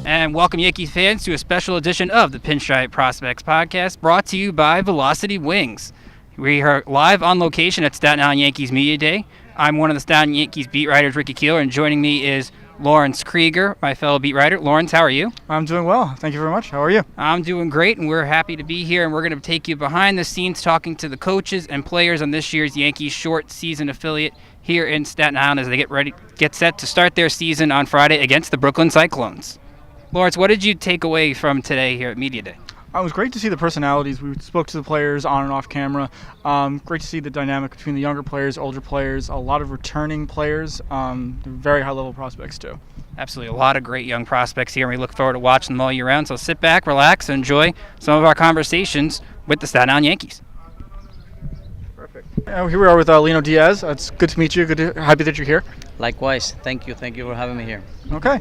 And welcome Yankees fans to a special edition of the Pinstriped Prospects Podcast, brought to you by Velocity Wings. We are live on location at Staten Island Yankees Media Day. I'm one of the Staten Yankees beat writers, Ricky Keeler, and joining me is Lawrence Krieger, my fellow beat writer. Lawrence, how are you? I'm doing well. Thank you very much. How are you? I'm doing great, and we're happy to be here, and we're going to take you behind the scenes talking to the coaches and players on this year's Yankees short season affiliate here in Staten Island as they get set to start their season on Friday against the Brooklyn Cyclones. Lawrence, what did you take away from today here at Media Day? It was great to see the personalities. We spoke to the players on and off camera. Great to see the dynamic between the younger players, older players, a lot of returning players, very high-level prospects too. Absolutely. A lot of great young prospects here, and we look forward to watching them all year round. So sit back, relax, and enjoy some of our conversations with the Staten Island Yankees. Perfect. Here we are with Lino Diaz. It's good to meet you. Happy that you're here. Likewise. Thank you. Thank you for having me here. Okay.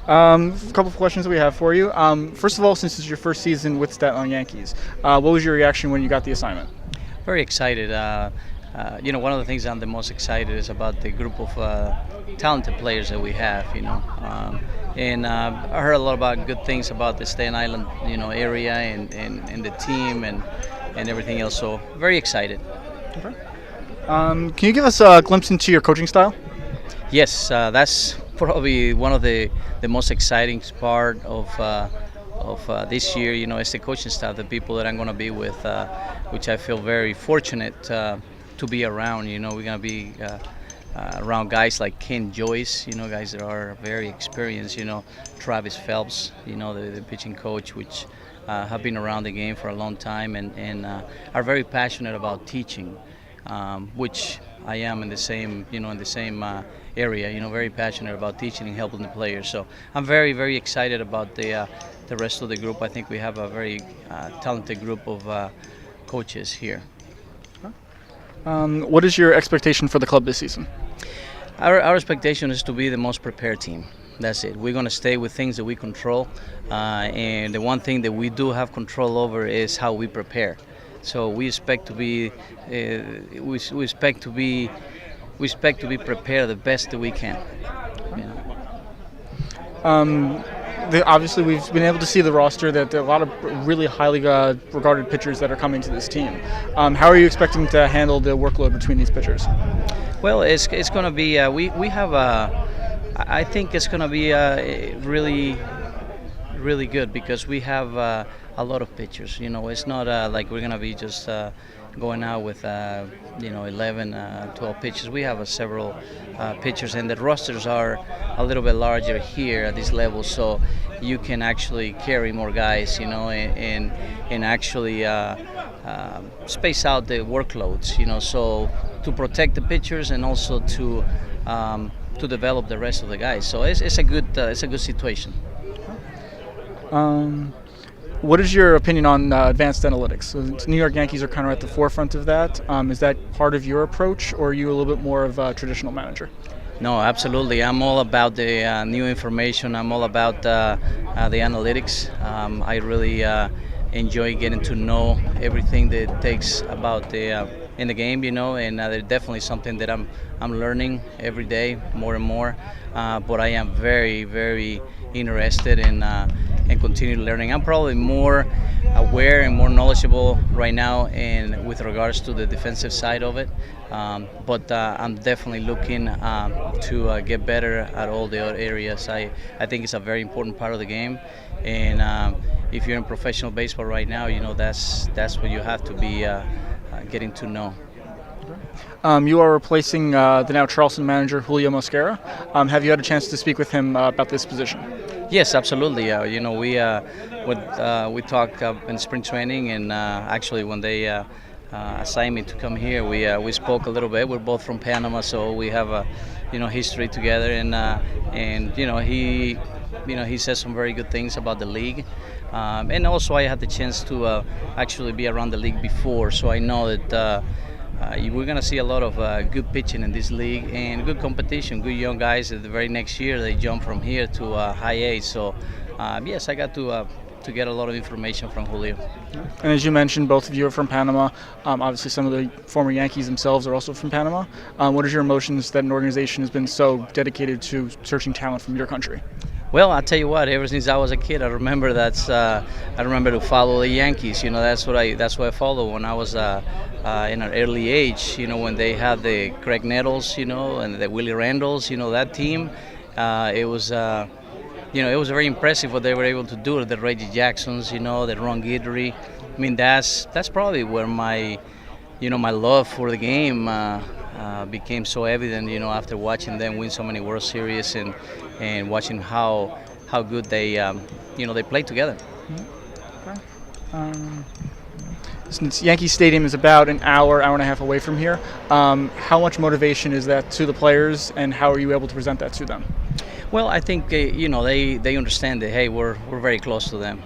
A couple of questions that we have for you. First of all, since it's your first season with Staten Island Yankees, what was your reaction when you got the assignment? Very excited. One of the things I'm the most excited is about the group of talented players that we have. I heard a lot about good things about the Staten Island, area and the team and everything else. So very excited. Okay. Can you give us a glimpse into your coaching style? Yes, that's probably one of the most exciting part of this year. It's the coaching staff, the people that I'm going to be with, which I feel very fortunate to be around. We're going to be around guys like Ken Joyce, guys that are very experienced. Travis Phelps, the pitching coach, which have been around the game for a long time and are very passionate about teaching, which I am in the same area, very passionate about teaching and helping the players. So I'm very, very excited about the rest of the group. I think we have a very talented group of coaches here. What is your expectation for the club this season? Our expectation is to be the most prepared team. That's it. We're going to stay with things that we control, and the one thing that we do have control over is how we prepare. So we expect to be prepared the best that we can. Obviously, we've been able to see the roster that there are a lot of really highly regarded pitchers that are coming to this team. How are you expecting to handle the workload between these pitchers? Well, it's going to be we have I think it's going to be really, really good because we have a lot of pitchers. It's not like we're going to be just going out with 11, 12 pitchers. We have several pitchers, and the rosters are a little bit larger here at this level, so you can actually carry more guys, and actually space out the workloads, so to protect the pitchers and also to develop the rest of the guys. So it's a good situation. What is your opinion on advanced analytics? So New York Yankees are kind of at the forefront of that. Is that part of your approach, or are you a little bit more of a traditional manager? No, absolutely. I'm all about the new information. I'm all about the analytics. I really enjoy getting to know everything that it takes about in the game, and there's definitely something that I'm learning every day more and more. But I am very, very interested in continue learning. I'm probably more aware and more knowledgeable right now with regards to the defensive side of it, but I'm definitely looking to get better at all the other areas. I think it's a very important part of the game, and if you're in professional baseball right now, that's what you have to be getting to know. You are replacing the now Charleston manager Julio Mosquera. Have you had a chance to speak with him about this position? Yes, absolutely. We talked in spring training, and actually when they assigned me to come here, we spoke a little bit. We're both from Panama, so we have a history together, and he says some very good things about the league, and also I had the chance to actually be around the league before, so I know that. We're going to see a lot of good pitching in this league and good competition, good young guys. The very next year they jump from here to high A. So, yes, I got to get a lot of information from Julio. And as you mentioned, both of you are from Panama. Obviously, some of the former Yankees themselves are also from Panama. What is your emotions that an organization has been so dedicated to searching talent from your country? Well, I'll tell you what. Ever since I was a kid, I remember I remember to follow the Yankees. That's what I followed when I was in an early age. When they had the Craig Nettles, and the Willie Randalls. That team. It was. It was very impressive what they were able to do. The Reggie Jacksons, the Ron Guidry. I mean, that's probably where my love for the game became so evident. After watching them win so many World Series and watching how good they they play together. Since Yankee Stadium is about an hour and a half away from here, how much motivation is that to the players, and how are you able to present that to them? Well, I think they understand that, hey, we're very close to them,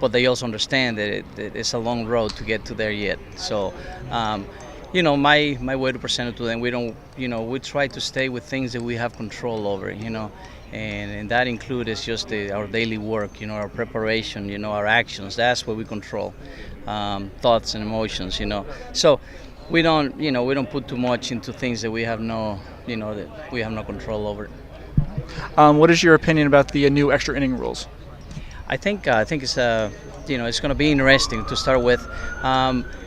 but they also understand that it's a long road to get to there yet. So, my way to present it to them, we try to stay with things that we have control over, and that includes just our daily work, our preparation, our actions. That's what we control, thoughts and emotions, So we don't put too much into things that we have no control over. What is your opinion about the new extra inning rules? I think it's it's going to be interesting to start with.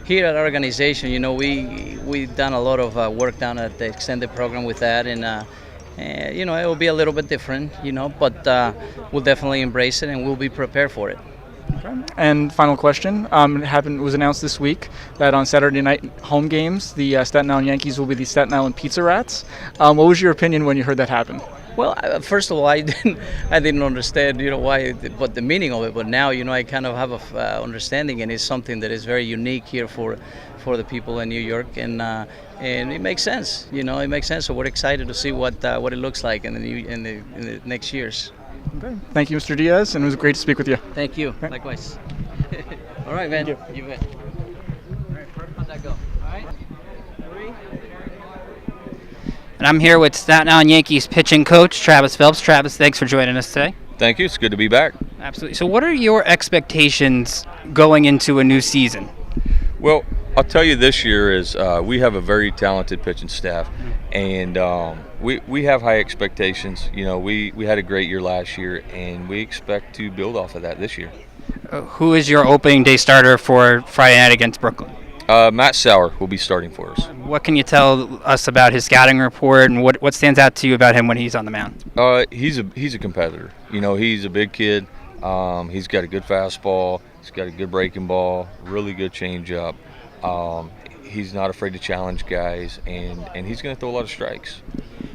Here at our organization, we've done a lot of work down at the extended program with that, and it will be a little bit different, but we'll definitely embrace it and we'll be prepared for it. Okay. And final question, it was announced this week that on Saturday night home games, the Staten Island Yankees will be the Staten Island Pizza Rats. What was your opinion when you heard that happen? Well, first of all, I didn't understand, why, what the meaning of it. But now, I kind of have a understanding, and it's something that is very unique here for the people in New York, and it makes sense. It makes sense. So we're excited to see what it looks like in the next years. Okay. Thank you, Mr. Diaz, and it was great to speak with you. Thank you. Okay. Likewise. All right, man. Thank You bet. All right, how'd that go? All right. 3. And I'm here with Staten Island Yankees pitching coach Travis Phelps. Travis, thanks for joining us today. Thank you. It's good to be back. Absolutely. So what are your expectations going into a new season? Well, I'll tell you, this year is we have a very talented pitching staff, and we have high expectations. We had a great year last year, and we expect to build off of that this year. Who is your opening day starter for Friday night against Brooklyn? Matt Sauer will be starting for us. What can you tell us about his scouting report, and what stands out to you about him when he's on the mound? He's a competitor. He's a big kid. He's got a good fastball. He's got a good breaking ball. Really good changeup. He's not afraid to challenge guys, and he's going to throw a lot of strikes.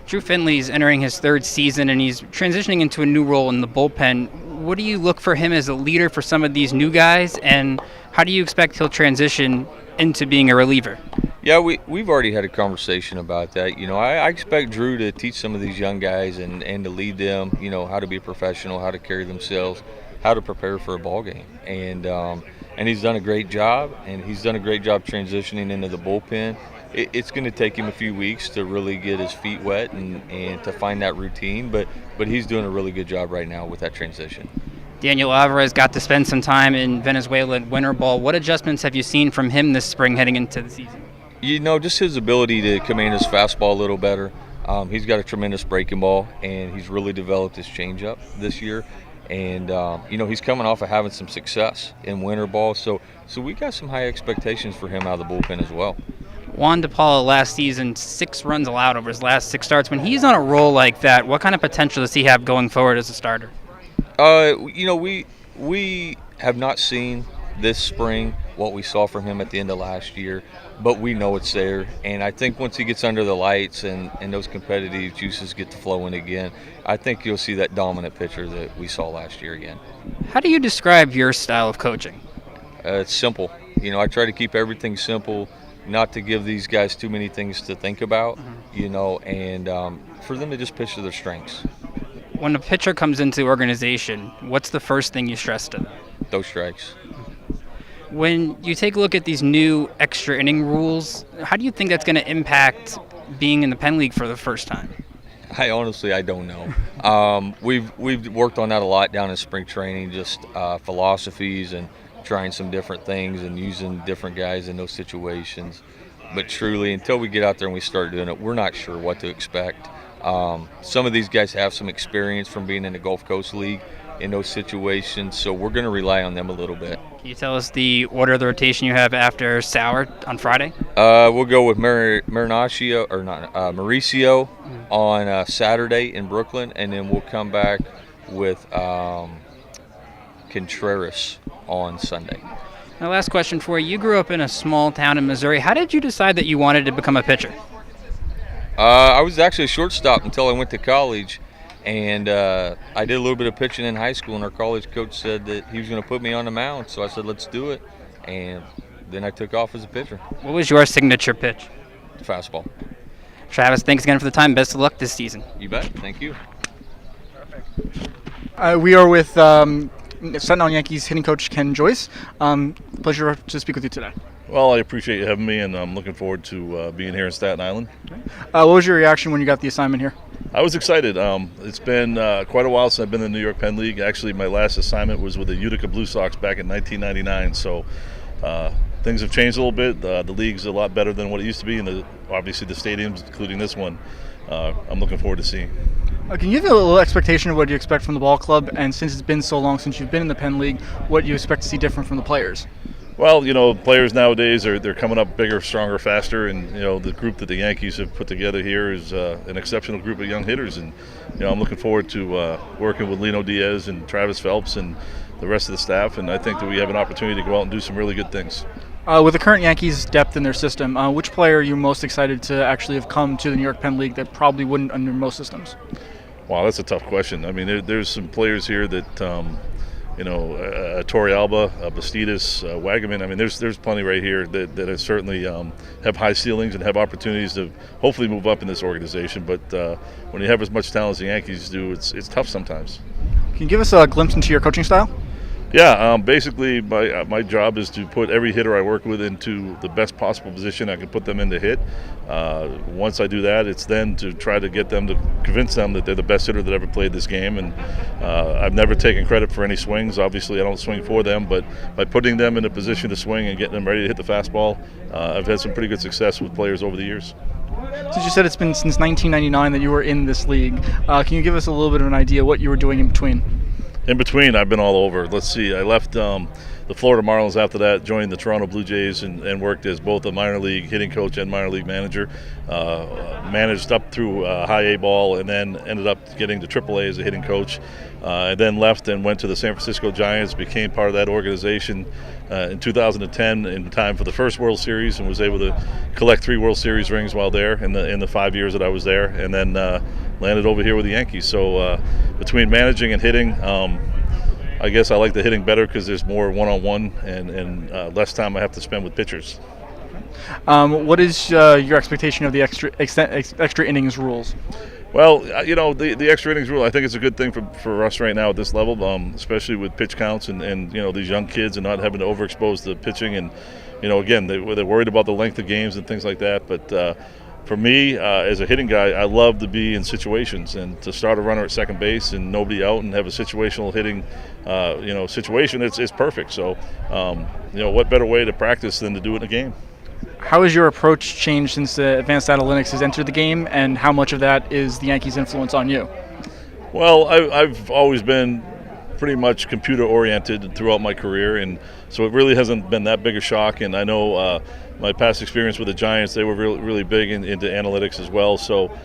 Drew Finley's entering his 3rd season, and he's transitioning into a new role in the bullpen. What do you look for him as a leader for some of these new guys, and how do you expect he'll transition into being a reliever? Yeah, we've already had a conversation about that. I expect Drew to teach some of these young guys and to lead them, how to be a professional, how to carry themselves, how to prepare for a ball game. And he's done a great job, and he's done a great job transitioning into the bullpen. It's going to take him a few weeks to really get his feet wet and to find that routine, but he's doing a really good job right now with that transition. Daniel Alvarez got to spend some time in Venezuela at winter ball. What adjustments have you seen from him this spring heading into the season? Just his ability to command his fastball a little better. He's got a tremendous breaking ball, and he's really developed his changeup this year. And, he's coming off of having some success in winter ball. So we got some high expectations for him out of the bullpen as well. Juan DePaula last season, 6 runs allowed over his last 6 starts. When he's on a roll like that, what kind of potential does he have going forward as a starter? We have not seen this spring what we saw from him at the end of last year, but we know it's there. And I think once he gets under the lights and those competitive juices get to flowing again, I think you'll see that dominant pitcher that we saw last year again. How do you describe your style of coaching? It's simple. I try to keep everything simple, not to give these guys too many things to think about, and for them to just pitch to their strengths. When a pitcher comes into the organization, what's the first thing you stress to them? Those strikes. When you take a look at these new extra inning rules, how do you think that's going to impact being in the Penn League for the first time? I don't know. We've worked on that a lot down in spring training, just philosophies and trying some different things and using different guys in those situations. But truly, until we get out there and we start doing it, we're not sure what to expect. Some of these guys have some experience from being in the Gulf Coast League in those situations, so we're going to rely on them a little bit. Can you tell us the order of the rotation you have after Sauer on Friday? We'll go with Mauricio on Saturday in Brooklyn, and then we'll come back with Contreras on Sunday. My last question for you. You grew up in a small town in Missouri. How did you decide that you wanted to become a pitcher? I was actually a shortstop until I went to college, and I did a little bit of pitching in high school, and our college coach said that he was going to put me on the mound, so I said, let's do it, and then I took off as a pitcher. What was your signature pitch? Fastball. Travis, thanks again for the time. Best of luck this season. You bet. Thank you. We are with Staten Island Yankees hitting coach Ken Joyce. Pleasure to speak with you today. Well, I appreciate you having me, and I'm looking forward to being here in Staten Island. What was your reaction when you got the assignment here? I was excited. It's been quite a while since I've been in the New York Penn League. Actually, my last assignment was with the Utica Blue Sox back in 1999, so things have changed a little bit. The league's a lot better than what it used to be, and obviously the stadiums, including this one, I'm looking forward to seeing. Can you give a little expectation of what you expect from the ball club, and since it's been so long since you've been in the Penn League, what you expect to see different from the players? Well, players nowadays they're coming up bigger, stronger, faster, and the group that the Yankees have put together here is an exceptional group of young hitters, and I'm looking forward to working with Lino Diaz and Travis Phelps and the rest of the staff, and I think that we have an opportunity to go out and do some really good things. With the current Yankees' depth in their system, which player are you most excited to actually have come to the New York Penn League that probably wouldn't under most systems? Wow, that's a tough question. I mean, there's some players here that, Torrealba, Bastidas, Wagaman. I mean, there's plenty right here that are certainly have high ceilings and have opportunities to hopefully move up in this organization. But when you have as much talent as the Yankees do, it's tough sometimes. Can you give us a glimpse into your coaching style? Yeah, basically my job is to put every hitter I work with into the best possible position I can put them in to hit. Once I do that, it's then to try to get them to convince them that they're the best hitter that ever played this game. And I've never taken credit for any swings. Obviously, I don't swing for them, but by putting them in a position to swing and getting them ready to hit the fastball, I've had some pretty good success with players over the years. Since you said it's been since 1999 that you were in this league, can you give us a little bit of an idea what you were doing in between? In between, I've been all over. Let's see, I left the Florida Marlins after that, joined the Toronto Blue Jays, and worked as both a minor league hitting coach and minor league manager. Managed up through high A ball, and then ended up getting to AAA as a hitting coach. And then left and went to the San Francisco Giants, became part of that organization in 2010 in time for the first World Series, and was able to collect 3 World Series rings while there in the 5 years that I was there, and then landed over here with the Yankees. So between managing and hitting, I guess I like the hitting better because there's more one-on-one and less time I have to spend with pitchers. What is your expectation of the extra innings rules? Well, the extra innings rule, I think it's a good thing for us right now at this level, especially with pitch counts and these young kids and not having to overexpose the pitching. And, again, they're worried about the length of games and things like that. But for me, as a hitting guy, I love to be in situations and to start a runner at second base and nobody out and have a situational hitting, situation. It's perfect. So, what better way to practice than to do it in a game? How has your approach changed since advanced analytics has entered the game, and how much of that is the Yankees' influence on you? Well, I've always been pretty much computer-oriented throughout my career, and so it really hasn't been that big a shock. And I know my past experience with the Giants, they were really, really big into analytics as well. So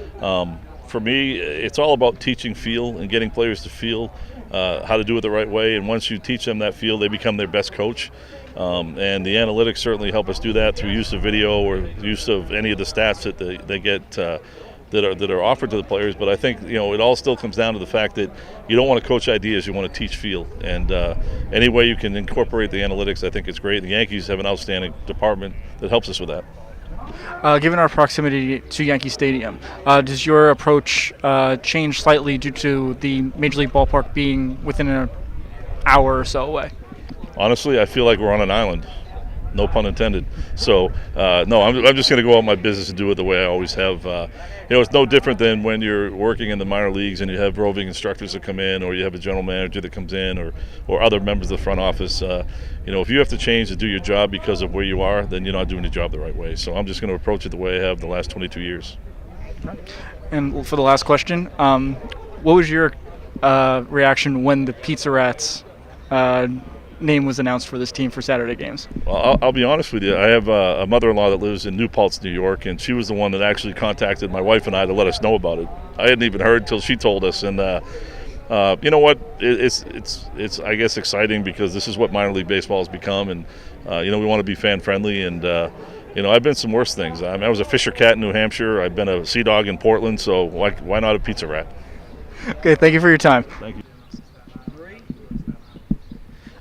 for me, it's all about teaching feel and getting players to feel how to do it the right way. And once you teach them that feel, they become their best coach. And the analytics certainly help us do that through use of video or use of any of the stats that they get that are offered to the players. But I think it all still comes down to the fact that you don't want to coach ideas, you want to teach feel. And any way you can incorporate the analytics, I think it's great. The Yankees have an outstanding department that helps us with that. Given our proximity to Yankee Stadium, does your approach change slightly due to the Major League Ballpark being within an hour or so away? Honestly, I feel like we're on an island. No pun intended. So, no, I'm just going to go out my business and do it the way I always have. It's no different than when you're working in the minor leagues and you have roving instructors that come in, or you have a general manager that comes in, or other members of the front office. If you have to change to do your job because of where you are, then you're not doing your job the right way. So I'm just going to approach it the way I have the last 22 years. And for the last question, what was your reaction when the Pizza Rats name was announced for this team for Saturday games? Well, I'll be honest with you. I have a mother-in-law that lives in New Paltz, New York, and she was the one that actually contacted my wife and I to let us know about it. I hadn't even heard until she told us, and you know what? It's I guess exciting because this is what minor league baseball has become, and we want to be fan-friendly, and I've been some worse things. I was a Fisher Cat in New Hampshire. I've been a Sea Dog in Portland, so why not a Pizza Rat? Okay, thank you for your time. Thank you.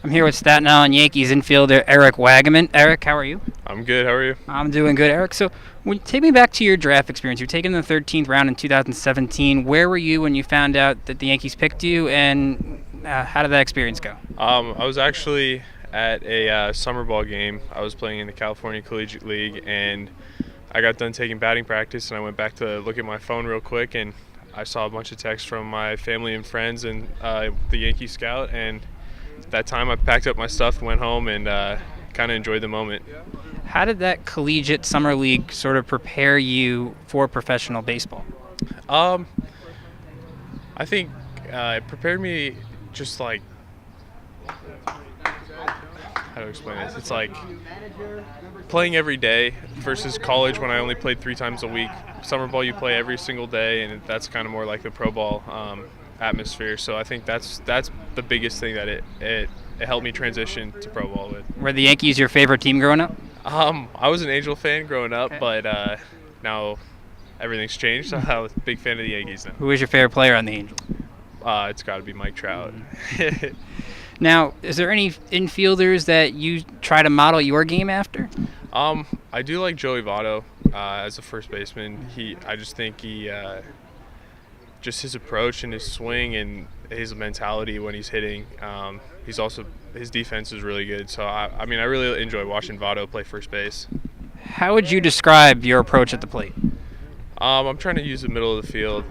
I'm here with Staten Island Yankees infielder Eric Wagaman. Eric, how are you? I'm good. How are you? I'm doing good, Eric. So, take me back to your draft experience. You were taken in the 13th round in 2017. Where were you when you found out that the Yankees picked you, and how did that experience go? I was actually at a summer ball game. I was playing in the California Collegiate League, and I got done taking batting practice, and I went back to look at my phone real quick, and I saw a bunch of texts from my family and friends and the Yankee scout, and at that time I packed up my stuff and went home and kind of enjoyed the moment. How did that collegiate summer league sort of prepare you for professional baseball? I think it prepared me just like, how to explain this? It's like playing every day versus college when I only played 3 times a week. Summer ball you play every single day, and that's kind of more like the pro ball atmosphere. So I think that's the biggest thing that it helped me transition to pro ball with. Were the Yankees your favorite team growing up? I was an Angel fan growing up, but now everything's changed. So I'm a big fan of the Yankees now. Who is your favorite player on the Angels? It's got to be Mike Trout. Now, is there any infielders that you try to model your game after? I do like Joey Votto as a first baseman. I just think he just his approach and his swing and his mentality when he's hitting. His defense is really good. So I really enjoy watching Votto play first base. How would you describe your approach at the plate? I'm trying to use the middle of the field.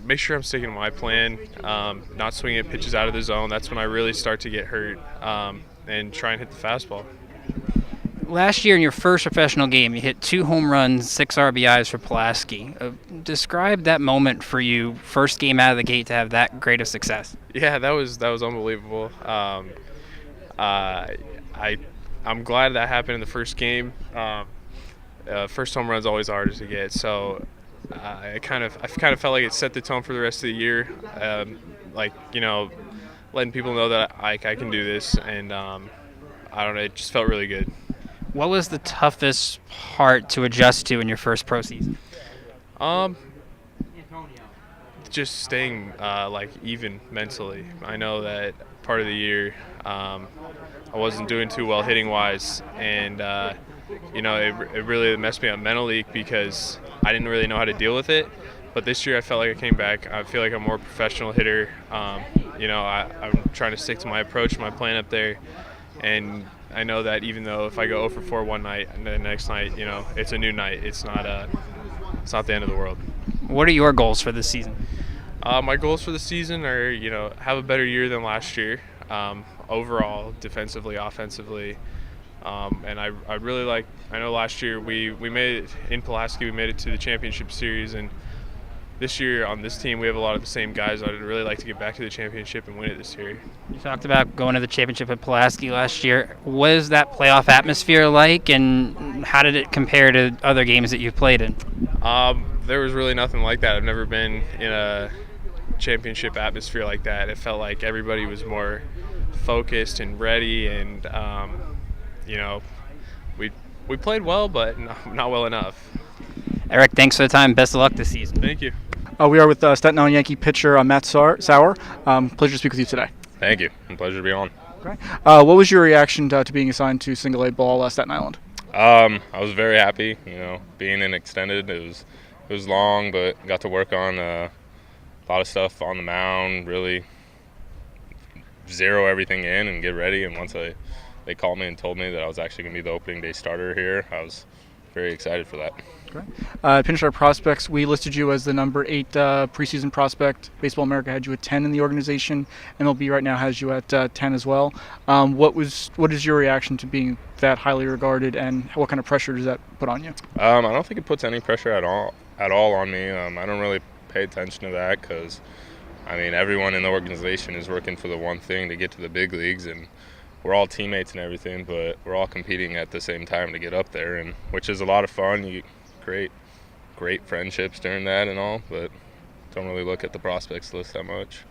Make sure I'm sticking to my plan. Not swinging at pitches out of the zone. That's when I really start to get hurt. And try and hit the fastball. Last year in your first professional game, you hit 2 home runs, 6 RBIs for Pulaski. Describe that moment for you, first game out of the gate to have that great of success. Yeah, that was unbelievable. I'm glad that happened in the first game. First home run's always hard to get, so I kind of felt like it set the tone for the rest of the year. Letting people know that I can do this, and I don't know, it just felt really good. What was the toughest part to adjust to in your first pro season? Just staying even mentally. I know that part of the year I wasn't doing too well hitting wise, and it really messed me up mentally because I didn't really know how to deal with it. But this year I felt like I came back. I feel like I'm a more professional hitter. I'm trying to stick to my approach, my plan up there, and I know that even though if I go 0 for 4 one night and the next night, it's a new night. It's not the end of the world. What are your goals for this season? My goals for the season are, have a better year than last year, overall, defensively, offensively. And I really like. I know last year we made it in Pulaski. We made it to the championship series, and this year on this team we have a lot of the same guys. I'd really like to get back to the championship and win it this year. You talked about going to the championship at Pulaski last year. What is that playoff atmosphere like, and how did it compare to other games that you've played in? There was really nothing like that. I've never been in a championship atmosphere like that. It felt like everybody was more focused and ready, and we played well, but not well enough. Eric, thanks for the time. Best of luck this season. Thank you. We are with Staten Island Yankee pitcher Matt Sauer. Pleasure to speak with you today. Thank you. A pleasure to be on. Okay. What was your reaction to being assigned to single A ball Staten Island? I was very happy. Being in extended, it was long, but got to work on a lot of stuff on the mound. Really zero everything in and get ready. And once they called me and told me that I was actually going to be the opening day starter here, I was very excited for that. Pinstriped Prospects, we listed you as the number 8 preseason prospect. Baseball America had you at 10 in the organization. MLB right now has you at 10 as well. What is your reaction to being that highly regarded, and what kind of pressure does that put on you? I don't think it puts any pressure at all on me. I don't really pay attention to that because, everyone in the organization is working for the one thing, to get to the big leagues, and we're all teammates and everything, but we're all competing at the same time to get up there, and which is a lot of fun. You great friendships during that and all, but don't really look at the prospects list that much.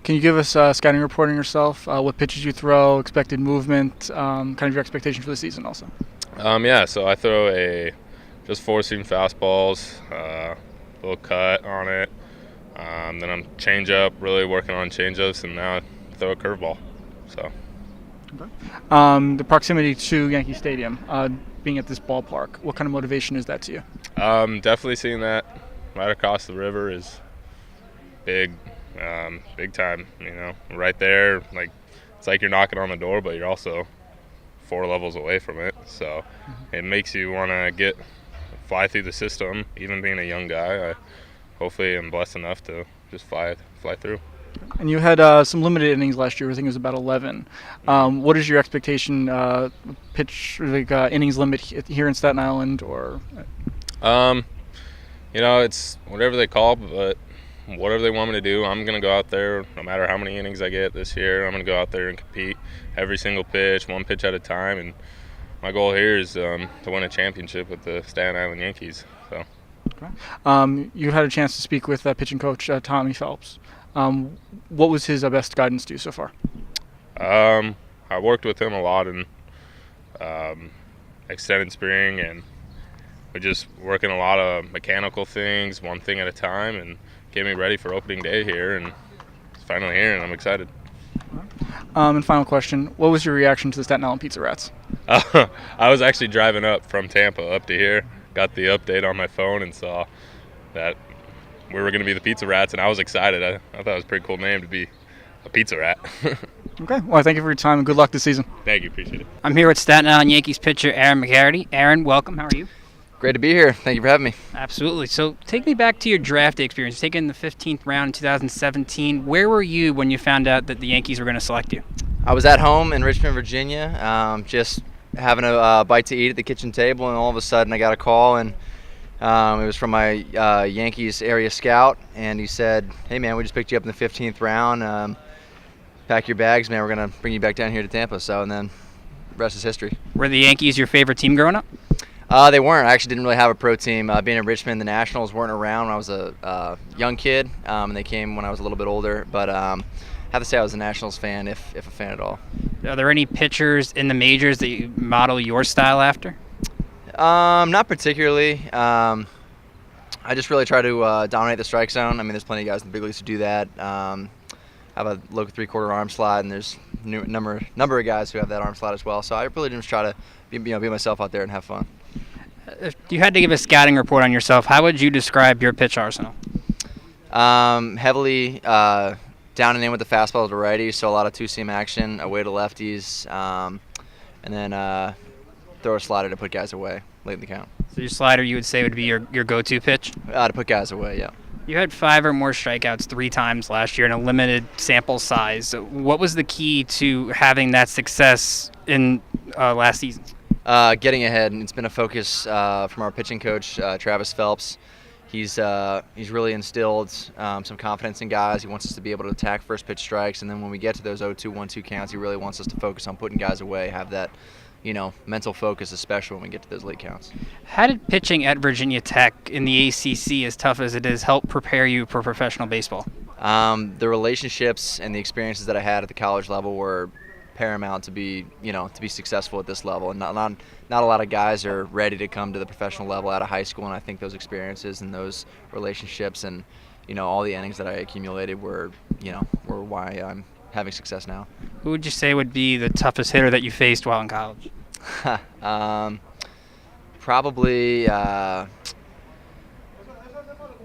Can you give us a scouting report on yourself? What pitches you throw, expected movement, kind of your expectation for the season also? So I throw just 4-seam fastballs, a little cut on it. Then I'm change-up, really working on change-ups, and now I throw a curveball. So. Okay. The proximity to Yankee Stadium, being at this ballpark, what kind of motivation is that to you? Definitely seeing that right across the river is big time. Right there, it's like you're knocking on the door, but you're also 4 levels away from it. So it makes you want to fly through the system. Even being a young guy, hopefully I'm blessed enough to just fly through. And you had some limited innings last year. I think it was about 11. What is your expectation innings limit here in Staten Island, or? It's whatever they call, but whatever they want me to do, I'm going to go out there. No matter how many innings I get this year, I'm going to go out there and compete every single pitch, one pitch at a time. And my goal here is to win a championship with the Staten Island Yankees. So. Okay. You had a chance to speak with pitching coach Tommy Phelps. What was his best guidance to you so far? I worked with him a lot in extended spring, and we're just working a lot of mechanical things, one thing at a time, and getting me ready for opening day here. And it's finally here, and I'm excited. And final question, what was your reaction to the Staten Island Pizza Rats? I was actually driving up from Tampa up to here, got the update on my phone, and saw that we were going to be the Pizza Rats, and I was excited. I thought it was a pretty cool name to be a Pizza Rat. Okay. Well, thank you for your time, and good luck this season. Thank you. Appreciate it. I'm here with Staten Island Yankees pitcher Aaron McGarity. Aaron, welcome. How are you? Great to be here. Thank you for having me. Absolutely. So take me back to your draft day experience. Taken the 15th round in 2017. Where were you when you found out that the Yankees were going to select you? I was at home in Richmond, Virginia, just having a bite to eat at the kitchen table, and all of a sudden I got a call, and it was from my Yankees area scout, and he said, "Hey man, we just picked you up in the 15th round. Pack your bags, man. We're gonna bring you back down here to Tampa." So, and then the rest is history. Were the Yankees your favorite team growing up? They weren't. I actually didn't really have a pro team. Being in Richmond, the Nationals weren't around when I was a young kid, and they came when I was a little bit older. But I have to say I was a Nationals fan, if a fan at all. Are there any pitchers in the majors that you model your style after? Not particularly. I just really try to dominate the strike zone. There's plenty of guys in the big leagues who do that. Have a low 3/4 arm slide, and there's number of guys who have that arm slide as well. So I really just try to be myself out there and have fun. If you had to give a scouting report on yourself, how would you describe your pitch arsenal? Heavily down and in with the fastball to righties, so a lot of 2-seam action, away to lefties, and then throw a slider to put guys away late in the count. So your slider, you would say, would be your go-to pitch? To put guys away, yeah. You had 5 or more strikeouts 3 times last year in a limited sample size. What was the key to having that success in last season? Getting ahead, and it's been a focus from our pitching coach, Travis Phelps. He's really instilled some confidence in guys. He wants us to be able to attack first pitch strikes, and then when we get to those 0-2, 1-2 counts, he really wants us to focus on putting guys away, have that mental focus, especially when we get to those late counts. How did pitching at Virginia Tech in the ACC, as tough as it is, help prepare you for professional baseball? The relationships and the experiences that I had at the college level were paramount to be successful at this level, and not a lot of guys are ready to come to the professional level out of high school, and I think those experiences and those relationships and all the innings that I accumulated were why I'm having success now. Who would you say would be the toughest hitter that you faced while in college? Probably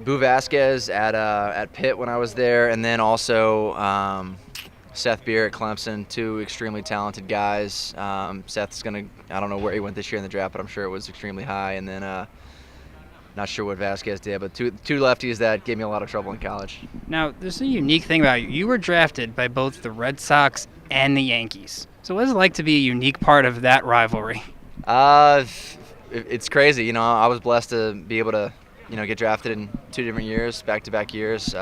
Boo Vasquez at Pitt when I was there, and then also Seth Beer at Clemson, 2 extremely talented guys. Seth's I don't know where he went this year in the draft, but I'm sure it was extremely high. And then Not sure what Vasquez did, but two lefties that gave me a lot of trouble in college. Now, there's a unique thing about you. You were drafted by both the Red Sox and the Yankees. So what is it like to be a unique part of that rivalry? It's crazy. You know, I was blessed to be able to, get drafted in 2 different years, back-to-back years,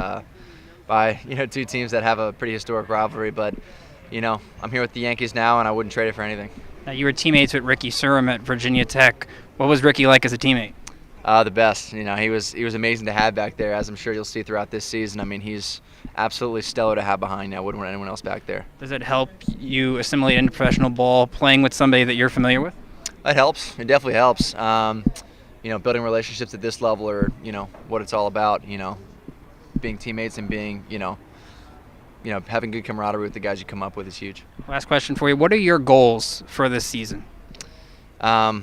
by, 2 teams that have a pretty historic rivalry. But, I'm here with the Yankees now, and I wouldn't trade it for anything. Now, you were teammates with Ricky Surham at Virginia Tech. What was Ricky like as a teammate? The best. He was amazing to have back there, as I'm sure you'll see throughout this season. I mean, he's absolutely stellar to have behind. I wouldn't want anyone else back there. Does it help you assimilate into professional ball playing with somebody that you're familiar with? It helps. It definitely helps. Building relationships at this level are, what it's all about. Being teammates and being, having good camaraderie with the guys you come up with is huge. Last question for you. What are your goals for this season? A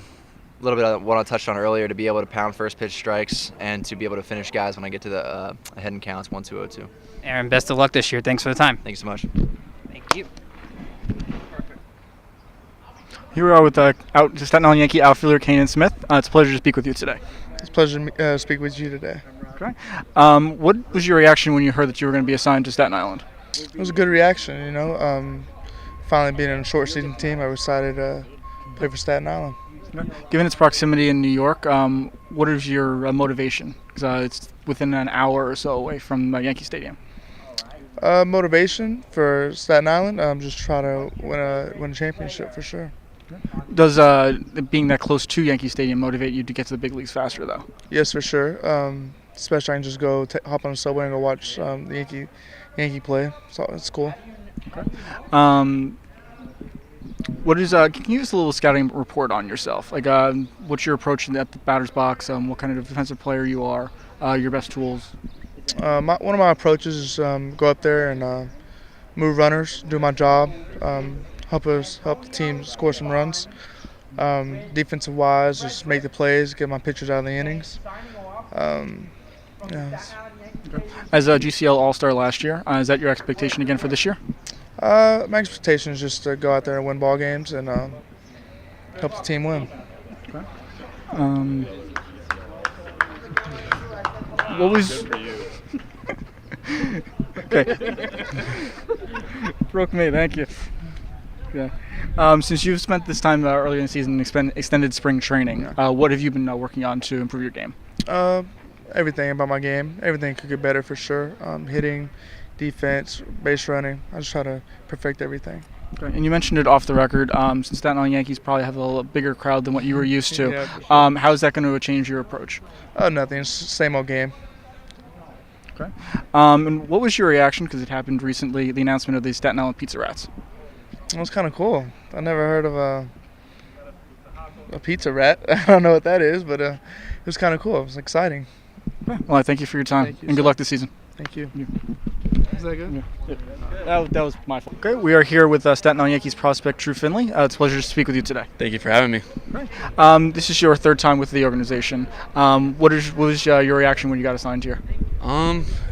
little bit of what I touched on earlier, to be able to pound first pitch strikes and to be able to finish guys when I get to the head and counts 1, 2, 0, 2. Aaron, best of luck this year. Thanks for the time. Thank you so much. Thank you. Here we are with Staten Island Yankee outfielder Kanan Smith. It's a pleasure to speak with you today. It's a pleasure to speak with you today. Okay. What was your reaction when you heard that you were going to be assigned to Staten Island? It was a good reaction, Finally being in a short season team, I decided to play for Staten Island. Given its proximity in New York, what is your motivation? Because it's within an hour or so away from Yankee Stadium. Motivation for Staten Island, just try to win a championship for sure. Does being that close to Yankee Stadium motivate you to get to the big leagues faster, though? Yes, for sure. Especially I can just go hop on the subway and go watch the Yankee play. So it's cool. Okay. Can you give us a little scouting report on yourself? Like, what's your approach at the batter's box? What kind of defensive player you are? Your best tools? One of my approaches is go up there and move runners, do my job, help the team score some runs. Defensive wise, just make the plays, get my pitchers out of the innings. As a GCL All-Star last year, is that your expectation again for this year? My expectation is just to go out there and win ball games and help the team win. Okay. What was? Okay. Broke me. Thank you. Yeah. Since you've spent this time earlier in the season extended spring training, what have you been working on to improve your game? Everything about my game. Everything could get better for sure. Hitting, defense, base running. I just try to perfect everything. Okay. And you mentioned it off the record. Since Staten Island Yankees probably have a little bigger crowd than what you were used to. Yeah, for sure. How is that going to change your approach? Nothing. It's the same old game. Okay. And what was your reaction, because it happened recently, the announcement of the Staten Island Pizza Rats? It was kind of cool. I never heard of a pizza rat. I don't know what that is, but it was kind of cool. It was exciting. Okay. Well, I thank you for your time, and good luck this season. Thank you. Yeah. Is that good? Yeah. That was my fault. Okay, we are here with Staten Island Yankees prospect Drew Finley. It's a pleasure to speak with you today. Thank you for having me. Right. This is your 3rd time with the organization. What was your reaction when you got assigned here?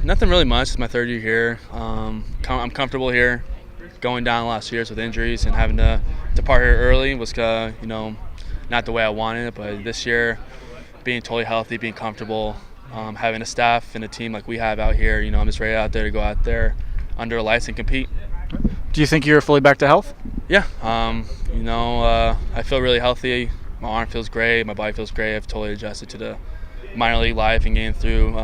Nothing really much. It's my 3rd year here. I'm comfortable here. Going down last years with injuries and having to depart here early was, not the way I wanted it. But this year, being totally healthy, being comfortable, having a staff and a team like we have out here, I'm just ready out there to go out there under lights and compete. Do you think you're fully back to health? Yeah. I feel really healthy. My arm feels great. My body feels great. I've totally adjusted to the minor league life and getting through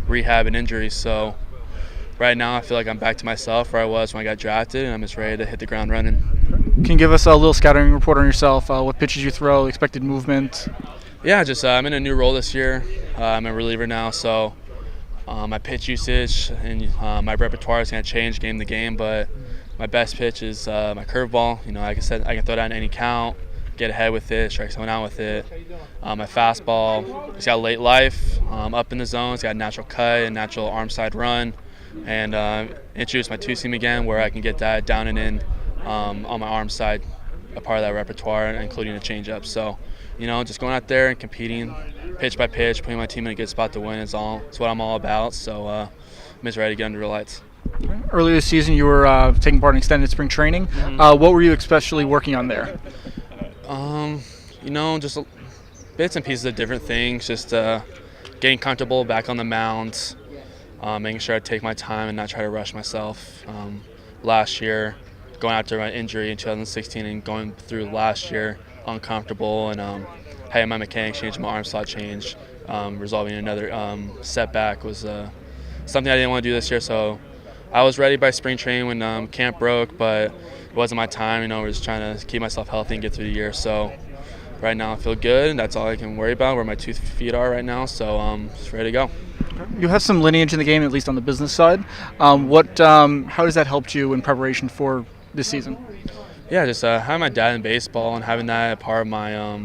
rehab and injuries. So right now I feel like I'm back to myself where I was when I got drafted, and I'm just ready to hit the ground running. Can you give us a little scouting report on yourself? What pitches you throw, expected movement? Yeah, just I'm in a new role this year. I'm a reliever now, so my pitch usage and my repertoire is going to change game to game, but my best pitch is my curveball. Like I said, I can throw that in any count, get ahead with it, strike someone out with it. My fastball, it's got late life, up in the zone, it's got a natural cut and natural arm side run, and introduce my 2-seam again where I can get that down and in on my arm side, a part of that repertoire, including a changeup. So, just going out there and competing, pitch by pitch, putting my team in a good spot to win is what I'm all about. So I'm just ready to get under the lights. Earlier this season, you were taking part in extended spring training. What were you especially working on there? Just bits and pieces of different things, just getting comfortable back on the mound, making sure I take my time and not try to rush myself. Last year, going after my injury in 2016 and going through last year uncomfortable and having my mechanics change, my arm slot change, resolving another setback was something I didn't want to do this year. So I was ready by spring training when camp broke, but it wasn't my time. I was trying to keep myself healthy and get through the year. So right now I feel good, and that's all I can worry about, where my 2 feet are right now. So just ready to go. You have some lineage in the game, at least on the business side. How does that help you in preparation for this season? Yeah, just having my dad in baseball and having that part of my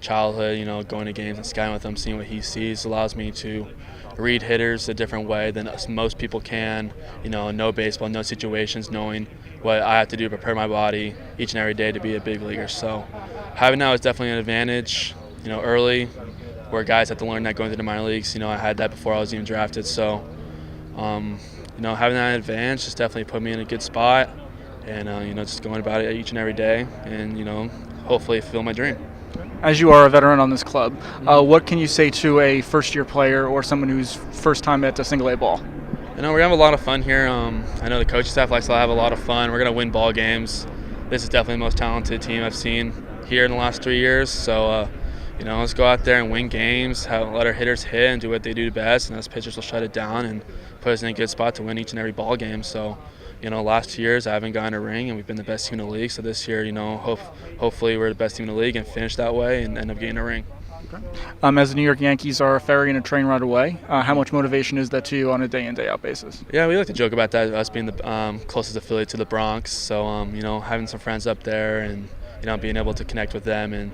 childhood, going to games and scouting with him, seeing what he sees, allows me to read hitters a different way than most people can. Know baseball, know situations, knowing what I have to do to prepare my body each and every day to be a big leaguer. So having that was definitely an advantage, early, where guys have to learn that going through the minor leagues. I had that before I was even drafted. So, having that advantage just definitely put me in a good spot, and just going about it each and every day, and hopefully fulfill my dream. As you are a veteran on this club, what can you say to a first-year player or someone who's first time at a single-A ball? We're going to have a lot of fun here. I know the coaching staff likes to have a lot of fun. We're going to win ball games. This is definitely the most talented team I've seen here in the last 3 years. So, let's go out there and win games, let our hitters hit and do what they do best, and us pitchers will shut it down and put us in a good spot to win each and every ball game. So, last 2 years I haven't gotten a ring, and we've been the best team in the league. So this year, hopefully we're the best team in the league and finish that way and end up getting a ring. Okay. As the New York Yankees are a ferry and a train ride away, how much motivation is that to you on a day-in, day-out basis? Yeah, we like to joke about that, us being the closest affiliate to the Bronx. So, having some friends up there and, being able to connect with them, and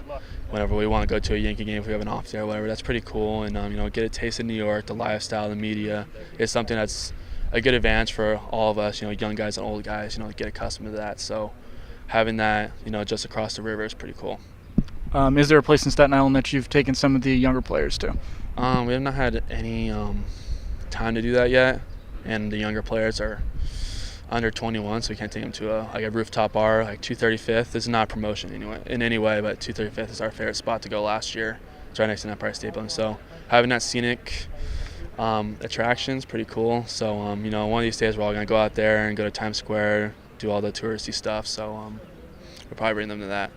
whenever we want to go to a Yankee game, if we have an off day or whatever, that's pretty cool. And, get a taste of New York, the lifestyle, the media, is something that's a good advantage for all of us, young guys and old guys, to get accustomed to that. So having that, just across the river is pretty cool. Is there a place in Staten Island that you've taken some of the younger players to? We have not had any time to do that yet, and the younger players are under 21, so we can't take them to a rooftop bar, like 235th. This is not a promotion in any way, but 235th is our favorite spot to go last year. It's right next to Empire State Building. So having that scenic attractions pretty cool. So one of these days we're all gonna go out there and go to Times Square, do all the touristy stuff. So we'll probably bring them to that.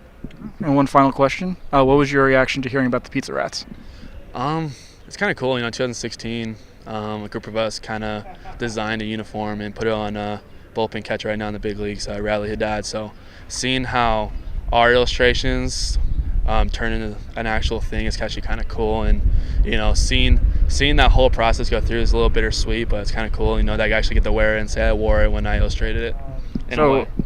And one final question: what was your reaction to hearing about the Pizza Rats? It's kind of cool. 2016, a group of us kind of designed a uniform and put it on a bullpen catcher right now in the big leagues, Riley Haddad. So seeing how our illustrations turn into an actual thing is actually kind of cool, and seeing that whole process go through is a little bittersweet, but it's kind of cool. That I actually get to wear it and say I wore it when I illustrated it.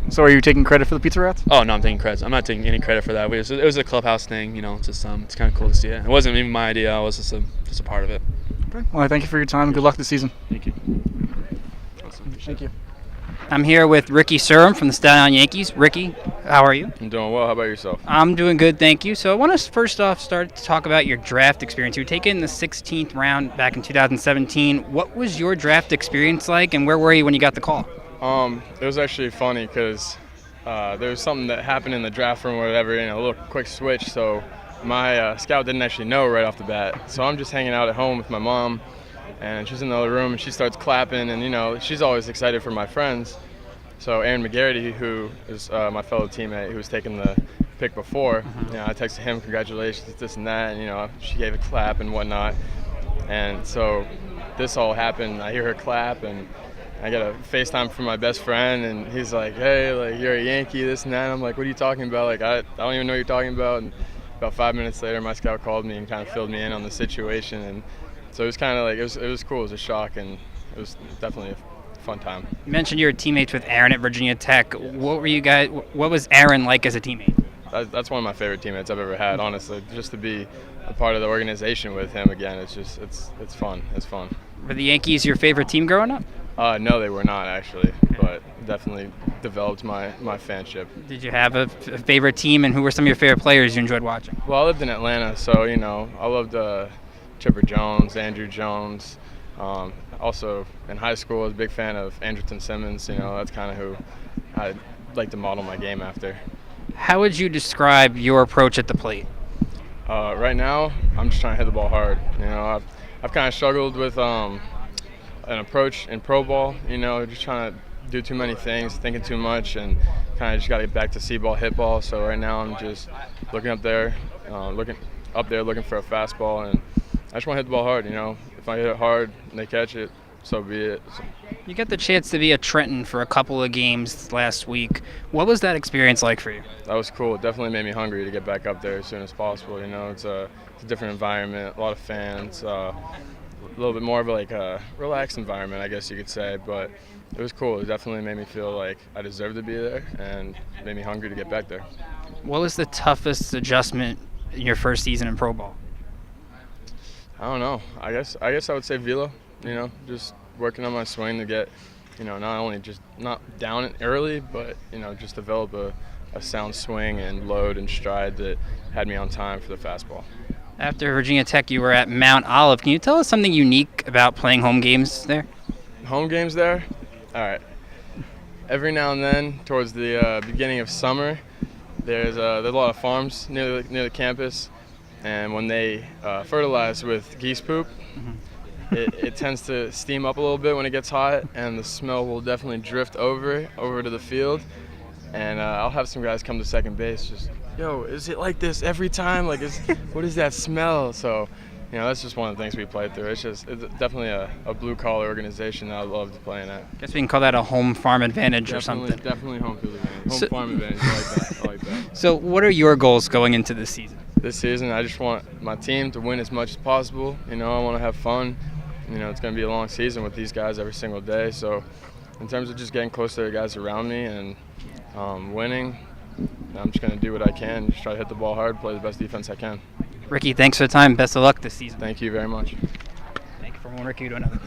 So are you taking credit for the Pizza Rats? Oh no, I'm taking credit. I'm not taking any credit for that. It was a clubhouse thing. Just it's kind of cool to see it. It wasn't even my idea. I was just a part of it. Okay. Well, I thank you for your time and good luck this season. Thank you. Awesome. Thank you. I'm here with Ricky Surham from the Staten Island Yankees. Ricky, how are you? I'm doing well. How about yourself? I'm doing good, thank you. So I want to first off start to talk about your draft experience. You were taken in the 16th round back in 2017. What was your draft experience like, and where were you when you got the call? It was actually funny because there was something that happened in the draft room or whatever, a little quick switch. So my scout didn't actually know right off the bat. So I'm just hanging out at home with my mom, and she's in the other room, and she starts clapping, and she's always excited for my friends. So Aaron McGarity, who is my fellow teammate who was taking the pick before, I texted him, congratulations, this and that, and she gave a clap and whatnot. And so this all happened. I hear her clap, and I got a FaceTime from my best friend, and he's like, hey, like, you're a Yankee, this and that. I'm like, what are you talking about? Like, I don't even know what you're talking about. And about 5 minutes later, my scout called me and kind of filled me in on the situation. And so it was kind of like, it was cool. It was a shock, and it was definitely a fun time. You mentioned you were teammates with Aaron at Virginia Tech. What was Aaron like as a teammate? That's one of my favorite teammates I've ever had, honestly. Just to be a part of the organization with him again, it's fun. It's fun. Were the Yankees your favorite team growing up? No, they were not actually, but definitely developed my fanship. Did you have a favorite team, and who were some of your favorite players you enjoyed watching? Well, I lived in Atlanta, so I loved Chipper Jones, Andrew Jones. Also in high school, I was a big fan of Andrelton Simmons. That's kind of who I like to model my game after. How would you describe your approach at the plate? Right now, I'm just trying to hit the ball hard. You know, I've kind of struggled with an approach in pro ball. You know, just trying to do too many things, thinking too much, and kind of just got to get back to see ball, hit ball. So right now, I'm just looking up there, looking for a fastball, and I just want to hit the ball hard. You know, if I hit it hard and they catch it, so be it. You got the chance to be at Trenton for a couple of games last week. What was that experience like for you? That was cool. It definitely made me hungry to get back up there as soon as possible. You know, it's a different environment, a lot of fans, a little bit more of like a relaxed environment, I guess you could say. But it was cool. It definitely made me feel like I deserved to be there and made me hungry to get back there. What was the toughest adjustment in your first season in pro ball? I don't know. I guess I would say velo. You know, just working on my swing to get, you know, not only just not down it early, but, you know, just develop a sound swing and load and stride that had me on time for the fastball. After Virginia Tech, you were at Mount Olive. Can you tell us something unique about playing home games there? Home games there? All right. Every now and then, towards the beginning of summer, there's a lot of farms near the campus, and when they fertilize with geese poop, it tends to steam up a little bit when it gets hot, and the smell will definitely drift over to the field. And I'll have some guys come to second base, just, yo, is it like this every time? Like, what is that smell? So, you know, that's just one of the things we play through. It's definitely a blue-collar organization that I love playing at. I guess we can call that a home farm advantage or something. Definitely home field advantage. Home farm advantage. I like that. So what are your goals going into this season? This season, I just want my team to win as much as possible. You know, I want to have fun. You know, it's going to be a long season with these guys every single day. So in terms of just getting close to the guys around me and winning, I'm just going to do what I can, just try to hit the ball hard, play the best defense I can. Ricky, thanks for the time. Best of luck this season. Thank you very much. Thank you from one Ricky to another.